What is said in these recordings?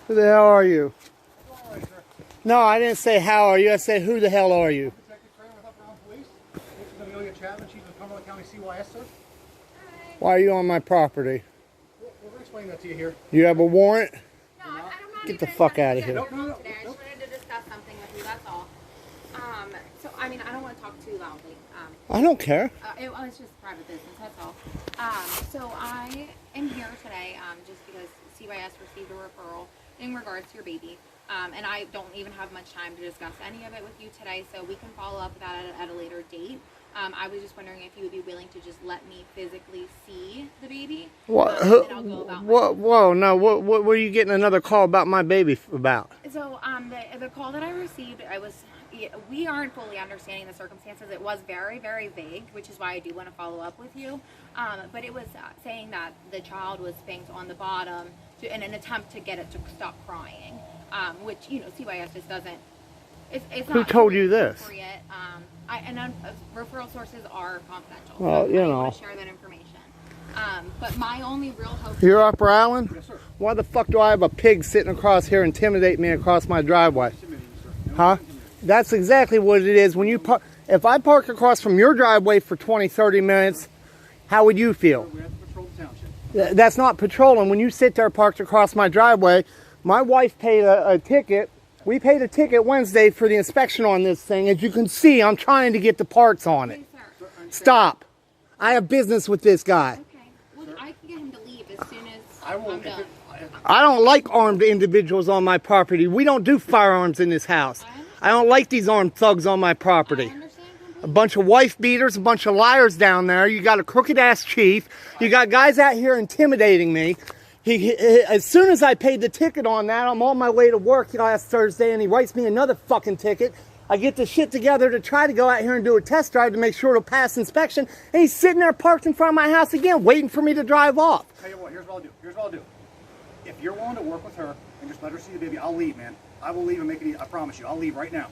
Who the hell are you? No, I didn't say how are you. I said who the hell are you? Detective Tyrant with Upper Arm Police. This is Amelia Chapman. She's with Cumberland County CYS, sir. Why are you on my property? We're going to explain that to you here. You have a warrant? No, I'm not. Get the fuck out of here. No. Today. I just wanted to discuss something with you. That's all. So I mean, I don't want to talk too loudly. I don't care. It's just private business. That's all. So I am here today just because CYS received a referral in regards to your baby. And I don't even have much time to discuss any of it with you today, so we can follow up with that at a later date. I was just wondering if you would be willing to just let me physically see the baby. What? Whoa! No. What were you getting another call about my baby about? So the call that I received, we aren't fully understanding the circumstances. It was very, very vague, which is why I do want to follow up with you. But it was saying that the child was spanked on the bottom in an attempt to get it to stop crying. Which, you know, CYS just doesn't, it's not. Who told you this? Referral sources are confidential. Well, so you I don't know. want to share that information. But my only real hope... You're Upper Island? Yes, sir. Why the fuck do I have a pig sitting across here intimidating me across my driveway? Huh? That's exactly what it is. When you if I park across from your driveway for 20, 30 minutes, how would you feel? We have to patrol the township. That's not patrolling. When you sit there parked across my driveway, my wife paid a ticket. We paid a ticket Wednesday for the inspection on this thing. As you can see, I'm trying to get the parts on it. Sir. Stop. I have business with this guy. Okay. Well, I can get him to leave as soon as I will. I'm done. I don't like armed individuals on my property. We don't do firearms in this house. I don't like these armed thugs on my property. I understand completely. A bunch of wife beaters, a bunch of liars down there. You got a crooked ass chief. You got guys out here intimidating me. As soon as I paid the ticket on that, I'm on my way to work last Thursday, and he writes me another fucking ticket. I get the shit together to try to go out here and do a test drive to make sure it'll pass inspection, and he's sitting there parked in front of my house again, waiting for me to drive off. Tell you what, here's what I'll do. If you're willing to work with her and just let her see the baby, I'll leave, man. I will leave and make it easy. I promise you. I'll leave right now.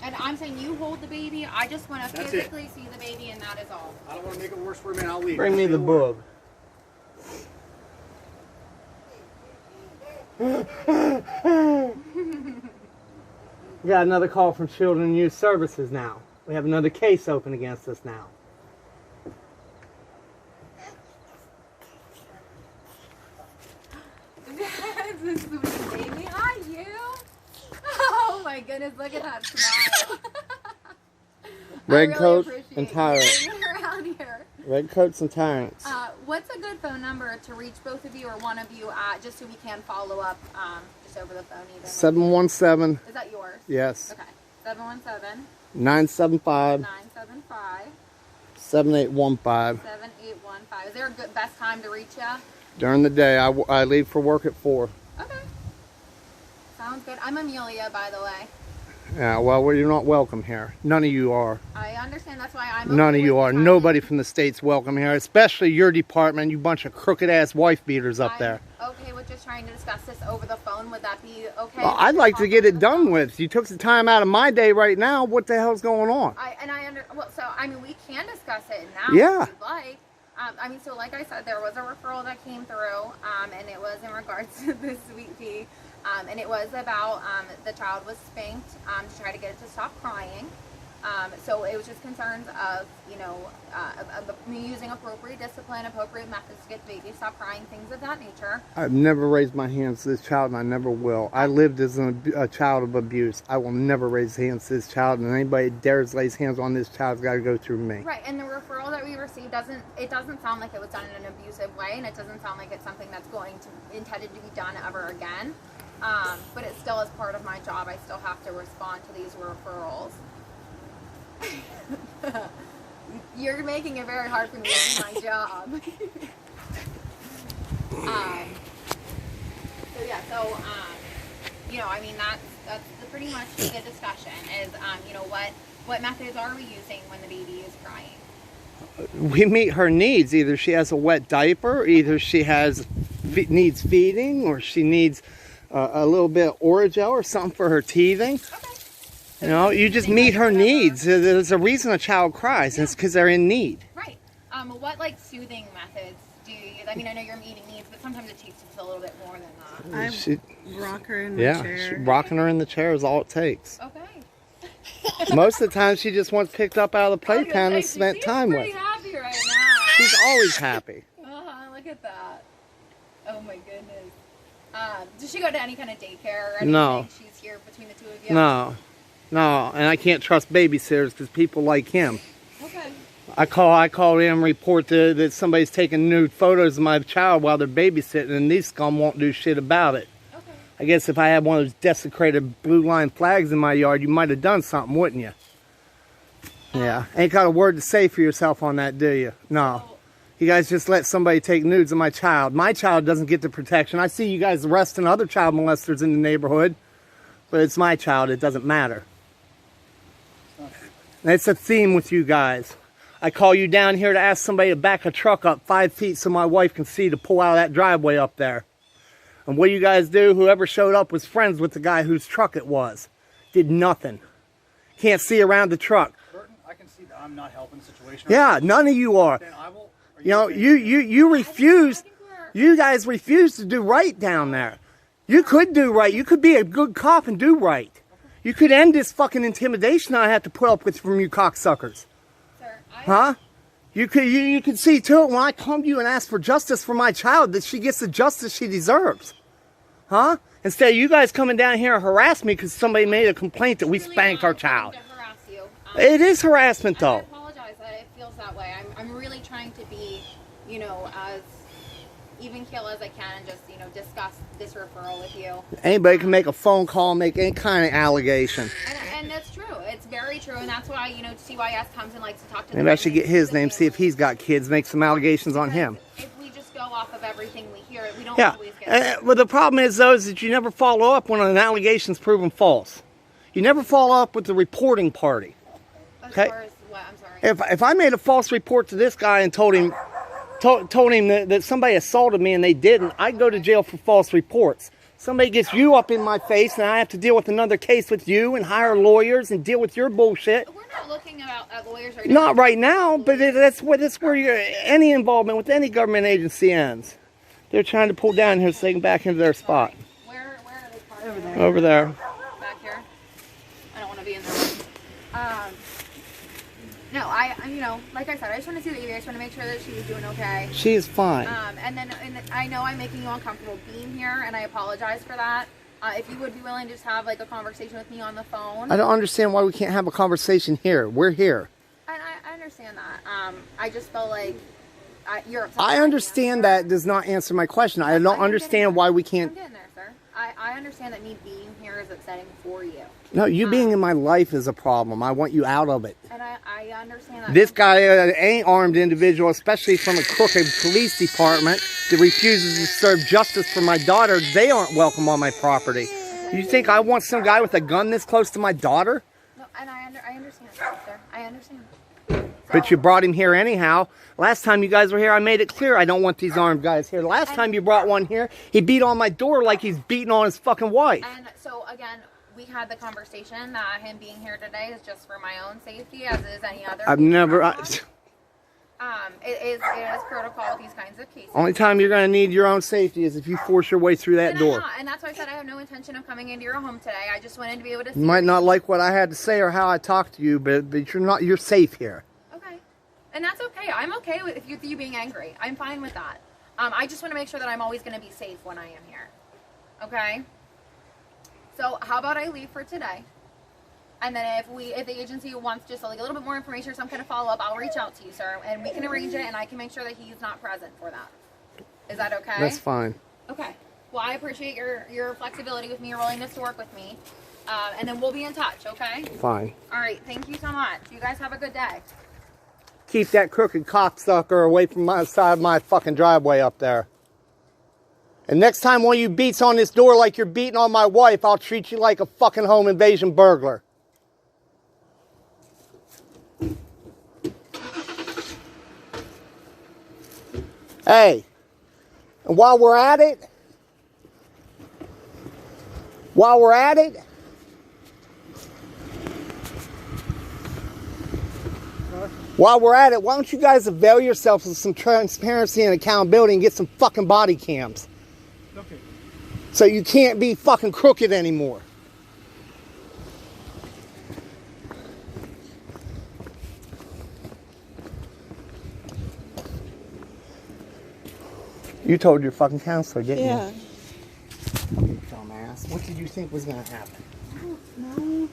And I'm saying you hold the baby. I just want to That's physically see the baby, and that is all. I don't want to make it worse for you, man. I'll leave. Bring me the boob. We got another call from Children and Youth Services now. We have another case open against us now. This is the baby. Hi, you. Oh my goodness! Look at that smile. Redcoat I really and appreciate Tyrant. you being around here. Redcoats and Tyrants. What's a good phone number to reach both of you or one of you at, just so we can follow up just over the phone even? 717. Is that yours? Yes. Okay. 717 975 975 7815. 7815. Is there a good best time to reach you? During the day, I leave for work at 4. Okay. Sounds good. I'm Amelia, by the way. Yeah, well, you're not welcome here. None of you are. I understand. That's why I'm. None okay of you with are. trying- Nobody from the state's welcome here, especially your department, you bunch of crooked-ass wife beaters up I'm there. okay with just trying to discuss this over the phone. Would that be okay? Well, I'd like to get it done with. You took the time out of my day right now. What the hell's going on? I mean, we can discuss it now Yeah. if you'd like. I mean, so like I said, there was a referral that came through, and it was in regards to this sweet pea, and it was about the child was spanked to try to get it to stop crying. So it was just concerns of, you know, of me using appropriate discipline, appropriate methods to get the baby to stop crying, things of that nature. I've never raised my hands to this child, and I never will. I lived as a child of abuse. I will never raise hands to this child, and anybody that dares lay hands on this child's got to go through me. Right, and the referral that we received doesn't sound like it was done in an abusive way, and it doesn't sound like it's something that's intended to be done ever again. But it still is part of my job. I still have to respond to these referrals. You're making it very hard for me to do my job. You know, I mean, that's pretty much the discussion is, you know, what methods are we using when the baby is crying? We meet her needs. Either she has a wet diaper, either she needs feeding, or she needs a little bit of Orajel or something for her teething. Okay. You know, you just meet her needs. There's a reason a child cries, and it's because they're in need. Right. What, like, soothing methods do you I mean, I know your meeting needs, but sometimes it takes just a little bit more than that. I rock her in the chair. Rocking her in the chair is all it takes. Okay. Most of the time, she just wants picked up out of the playpen and spent time with. She's pretty happy right now. She's always happy. Look at that. Oh my goodness. Does she go to any kind of daycare or anything? No. She's here between the two of you? No. No, and I can't trust babysitters because people like him. Okay. I call in and report that somebody's taking nude photos of my child while they're babysitting, and these scum won't do shit about it. Okay. I guess if I had one of those desecrated blue line flags in my yard, you might have done something, wouldn't you? Yeah. Ain't got a word to say for yourself on that, do you? No. You guys just let somebody take nudes of my child. My child doesn't get the protection. I see you guys arresting other child molesters in the neighborhood, but it's my child. It doesn't matter. It's a theme with you guys. I call you down here to ask somebody to back a truck up 5 feet so my wife can see to pull out of that driveway up there. And what you guys do, whoever showed up was friends with the guy whose truck it was. Did nothing. Can't see around the truck. Burton, I can see that I'm not helping the situation. Yeah, none of you are. Then I will. You know, you refuse. You guys refuse to do right down there. You could do right. You could be a good cop and do right. You could end this fucking intimidation I have to put up with from you cocksuckers. Sir, Huh? You could see to it when I come to you and ask for justice for my child that she gets the justice she deserves. Huh? Instead of you guys coming down here and harass me because somebody made a complaint that we spanked our child. To harass you. It is harassment And I though. apologize that it feels that way. I'm really trying to be, you know, as even keel as I can and just, you know, discuss this referral with you. Anybody can make a phone call, make any kind of allegation. And that's true. It's very true. And that's why, you know, CYS comes and likes to talk to Maybe I should get his name, see if he's got kids, make some allegations on him. If we just go off of everything we hear, we don't Yeah. always get Well, the problem is, though, is that you never follow up when an allegation's proven false. You never follow up with the reporting party. as Okay. far as what, I'm sorry. If I made a false report to this guy and told him that somebody assaulted me and they didn't, I'd go to jail for false reports. Somebody gets you up in my face and I have to deal with another case with you and hire lawyers and deal with your bullshit. We're not looking at lawyers right Not right now, but that's where any involvement with any government agency ends. They're trying to pull down here so they can back into their spot. Where are they parked? Over there. Over there. Back here. I don't want to be in there. No, you know, like I said, I just want to see the baby. I just want to make sure that she's doing okay. She's fine. And I know I'm making you uncomfortable being here, and I apologize for that. If you would be willing to just have like a conversation with me on the phone. I don't understand why we can't have a conversation here. We're here. And I understand that. I just felt like you're upset. I understand that does not answer my question. I don't understand why we can't. I'm getting there, sir. I understand that me being here is upsetting for you. No, you being in my life is a problem. I want you out of it. And I understand that. This guy ain't armed individual, especially from a crooked police department that refuses to serve justice for my daughter. They aren't welcome on my property. You think I want some guy with a gun this close to my daughter? No, and I understand, sir. I understand. But you brought him here anyhow. Last time you guys were here, I made it clear I don't want these armed guys here. Last time you brought one here, he beat on my door like he's beating on his fucking wife. And so, again, we had the conversation that him being here today is just for my own safety, as is any other. I've never... It is protocol with these kinds of cases. Only time you're going to need your own safety is if you force your way through that door. And that's why I said I have no intention of coming into your home today. I just wanted to be able to see You might not like what I had to say or how I talked to you, but you're safe here. Okay. And that's okay. I'm okay with you being angry. I'm fine with that. I just want to make sure that I'm always going to be safe when I am here. Okay? So how about I leave for today? And then if the agency wants just like a little bit more information or some kind of follow-up, I'll reach out to you, sir. And we can arrange it, and I can make sure that he's not present for that. Is that okay? That's fine. Okay. Well, I appreciate your flexibility with me, your willingness to work with me. And then we'll be in touch, okay? Fine. All right. Thank you so much. You guys have a good day. Keep that crooked cocksucker away from my side of my fucking driveway up there. And next time one of you beats on this door like you're beating on my wife, I'll treat you like a fucking home invasion burglar. Hey, and while we're at it, While we're at it, why don't you guys avail yourselves of some transparency and accountability and get some fucking body cams? Okay. So you can't be fucking crooked anymore. You told your fucking counselor, didn't you? Yeah. Dumbass. What did you think was gonna happen? I don't know.